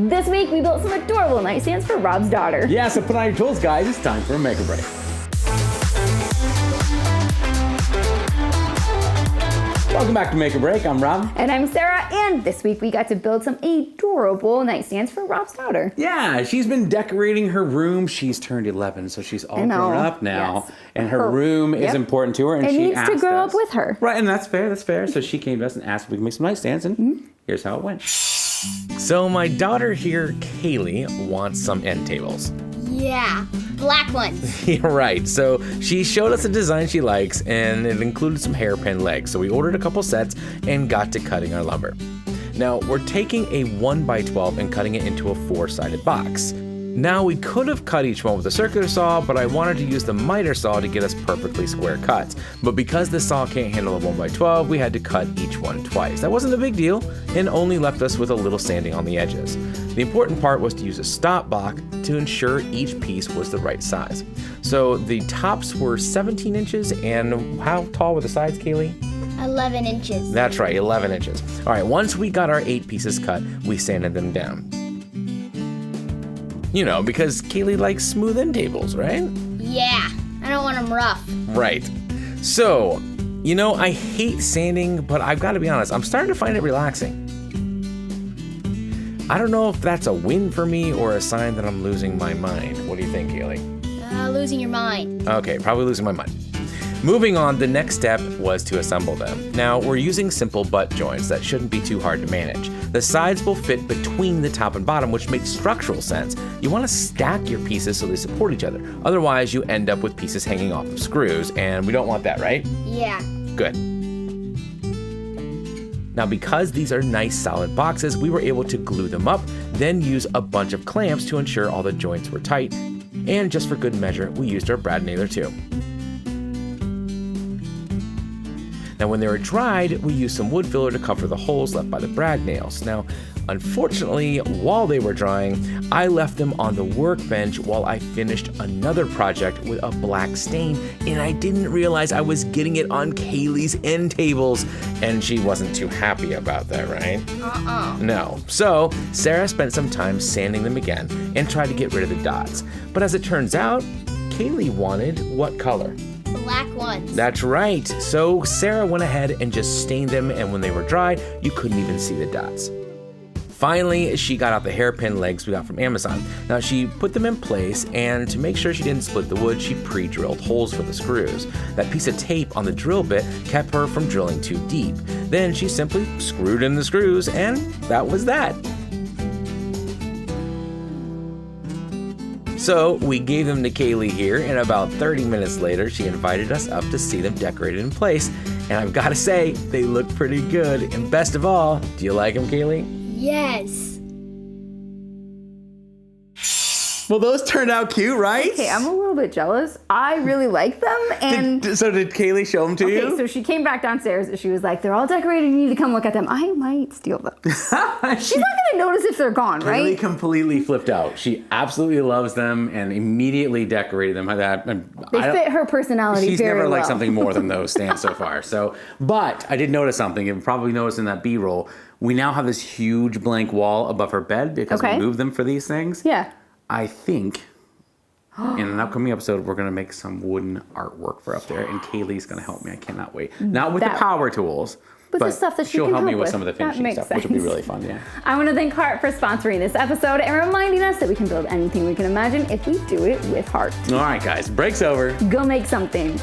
This week, we built some adorable nightstands for Rob's daughter. Yeah, so put on your tools, guys. It's time for a make or break. Welcome back to Make or Break. I'm Rob. And I'm Sarah, and this week we got to build some adorable nightstands for Rob's daughter. Yeah, she's been decorating her room. She's turned 11, so she's all grown up now. Yes. And her room is important to her, and it she needs asked to grow us. up with her. Right, and that's fair. So she came to us and asked if we could make some nightstands, and here's how it went. So my daughter here, Kaylee, wants some end tables. Yeah, black ones. Yeah, right. So she showed us a design she likes, and it included some hairpin legs. So we ordered a couple sets and got to cutting our lumber. Now we're taking a 1x12 and cutting it into a 4-sided box. Now we could have cut each one with a circular saw, but I wanted to use the miter saw to get us perfectly square cuts. But because the saw can't handle a 1x12, we had to cut each one twice. That wasn't a big deal and only left us with a little sanding on the edges. The important part was to use a stop block to ensure each piece was the right size. So the tops were 17 inches, and how tall were the sides, Kaylee? 11 inches. That's right, 11 inches. All right, once we got our 8 pieces cut, we sanded them down. You know, because Kaylee likes smooth end tables, right? Yeah, I don't want them rough. Right. So, you know, I hate sanding, but I've got to be honest, I'm starting to find it relaxing. I don't know if that's a win for me or a sign that I'm losing my mind. What do you think, Kaylee? Losing your mind. Okay, probably losing my mind. Moving on, the next step was to assemble them. Now, we're using simple butt joints that shouldn't be too hard to manage. The sides will fit between the top and bottom, which makes structural sense. You want to stack your pieces so they support each other. Otherwise, you end up with pieces hanging off of screws, and we don't want that, right? Yeah. Good. Now, because these are nice solid boxes, we were able to glue them up, then use a bunch of clamps to ensure all the joints were tight. And just for good measure, we used our brad nailer too. Now, when they were dried, we used some wood filler to cover the holes left by the brad nails. Now, unfortunately, while they were drying, I left them on the workbench while I finished another project with a black stain, and I didn't realize I was getting it on Kaylee's end tables, and she wasn't too happy about that, right? No. So, Sarah spent some time sanding them again and tried to get rid of the dots. But as it turns out, Kaylee wanted what color? Black ones. That's right. So Sarah went ahead and just stained them, and when they were dry, you couldn't even see the dots. Finally, she got out the hairpin legs we got from Amazon. Now she put them in place, and to make sure she didn't split the wood, she pre-drilled holes for the screws. That piece of tape on the drill bit kept her from drilling too deep. Then she simply screwed in the screws, and that was that. So we gave them to Kaylee here, and about 30 minutes later, she invited us up to see them decorated in place. And I've got to say, they look pretty good. And best of all, do you like them, Kaylee? Yes. Well, those turned out cute, right? Okay, I'm a little bit jealous. I really like them, and... So did Kaylee show them to you? Okay, so she came back downstairs and she was like, they're all decorated, you need to come look at them. I might steal them. She's not going to notice if they're gone, right? Kaylee completely flipped out. She absolutely loves them and immediately decorated them. They fit her personality She's very never well. liked something more than those stands so far. So, but I did notice something. You've probably noticed in that B-roll. We now have this huge blank wall above her bed because we moved them for these things. Yeah. I think in an upcoming episode, we're going to make some wooden artwork for up there, and Kaylee's going to help me. I cannot wait. Not with the power tools, but the stuff that she'll can help me help with some of the finishing stuff, which will be really fun, yeah. I want to thank Heart for sponsoring this episode and reminding us that we can build anything we can imagine if we do it with heart. All right, guys, break's over. Go make something.